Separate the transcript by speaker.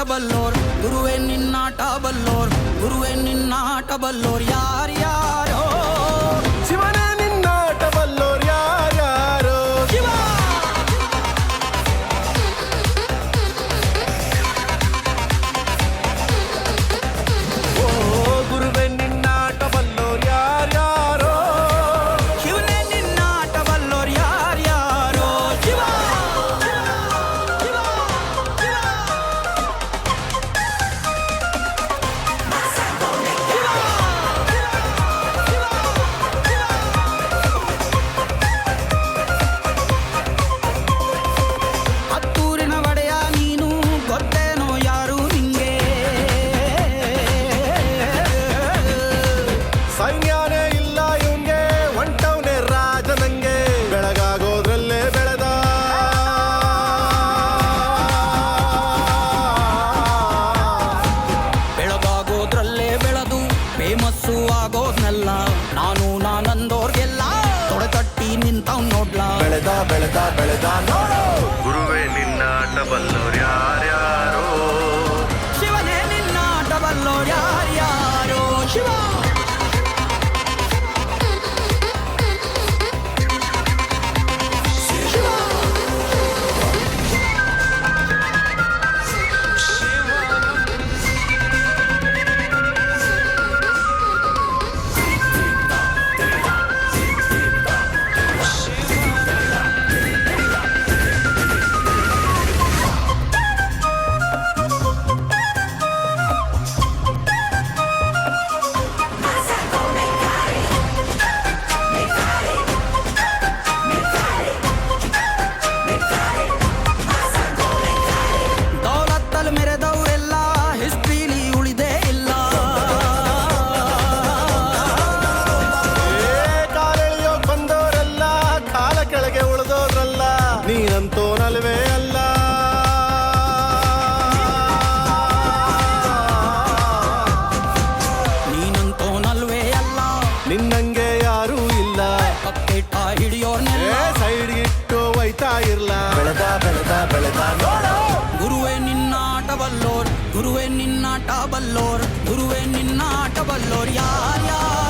Speaker 1: ಬಲ್ಲೋರ್ ಗುರುವೇ ನಿನ್ನಾಟ ಬಲ್ಲೋರ್ ಗುರುವೇ ನಿನ್ನಾಟ ಬಲ್ಲೋರ್ ಯಾರ್ಯಾರೋ
Speaker 2: ಶಿವನೇ ನಿನ್ನಾಟ ಬಲ್ಲೋರ್ ಯಾರ್ಯಾರೋ
Speaker 1: ಶಿವ
Speaker 2: ಓ ಗುರುವೇ ನಿನ್ನಾಟ ಬಲ್ಲೋರ್ ಯಾರ್ಯಾರೋ
Speaker 1: ಶಿವನೇ ನಿನ್ನಾಟ ಬಲ್ಲೋರ್ ಯಾರ್ಯಾರೋ ಶಿವ ಹತ್ತೂರಿನ ಒಡೆಯ ನೀನು ಗೊತ್ತೇನೋ ಯಾರು ನಿಂಗೆ
Speaker 2: ಸೈನ್ಯನೇ ಇಲ್ಲ ಇವಂಗೆ ಹೊಂಟವ್ನೆ ರಾಜ ನಂಗೆ ಬೆಳಗಾಗೋದ್ರಲ್ಲೇ ಬೆಳೆದ
Speaker 1: ಬೆಳಗಾಗೋದ್ರಲ್ಲೇ ಬೆಳೆದು ಫೇಮಸ್ಸು ಆಗೋದ್ನೆಲ್ಲ ನಾನಂದೋರ್ಗೆಲ್ಲ ತೊಡೆತಟ್ಟಿ ನಿಂತವ್ ನೋಡ್ಲಾ
Speaker 2: ಬೆಳೆದ ಬೆಳೆದ ಬೆಳೆದ ನೋಡು
Speaker 3: ಗುರುವೇ ನಿನ್ನಾಟ ಬಲ್ಲೋರ್ ಯಾರ್ಯಾರೋ
Speaker 1: ಶಿವನೇ ನಿನ್ನಾಟ ಬಲ್ಲೋರ್ ಯಾರ್ಯಾರೋ ಶಿವ ದೌಲತ್ತಲ್ಲಿ ಮೆರೆದವರೆಲ್ಲ ಹಿಸ್ಟ್ರಿಲಿ ಉಳಿದೇ ಇಲ್ಲ
Speaker 2: ಕಾಲೆಳೆಯೋಕ್ ಬಂದವರೆಲ್ಲ ಕಾಲ ಕೆಳಗೆ ಉಳಿದೋದ್ರಲ್ಲ ನೀನಂತೋನಲ್ವೇ ಅಲ್ಲ
Speaker 1: ನೀನಂತೋನಲ್ವೇ ಅಲ್ಲ
Speaker 2: ನಿನ್ನಂಗೆ ಯಾರೂ ಇಲ್ಲ
Speaker 1: ಪಕ್ಕೇಟ ಹಿಡಿಯೋರ್ನೆಲ್ಲ
Speaker 2: ಸೈಡ್ ಇಟ್ಟು ಒಯ್ತಾ ಇರ್ಲ ಬೆಳೆದ ಬೆಳೆದ ಬೆಳೆದ ನೋಡು
Speaker 1: ಗುರುವೇ ನಿನ್ನಾಟ ಬಲ್ಲೋರ್ ಗುರುವೇ ನಿನ್ನಾಟ ಬಲ್ಲೋರ್ ಗುರುವೇ ನಿನ್ನಾಟ ಬಲ್ಲೋರ್ ಯಾರ್ಯಾರೋ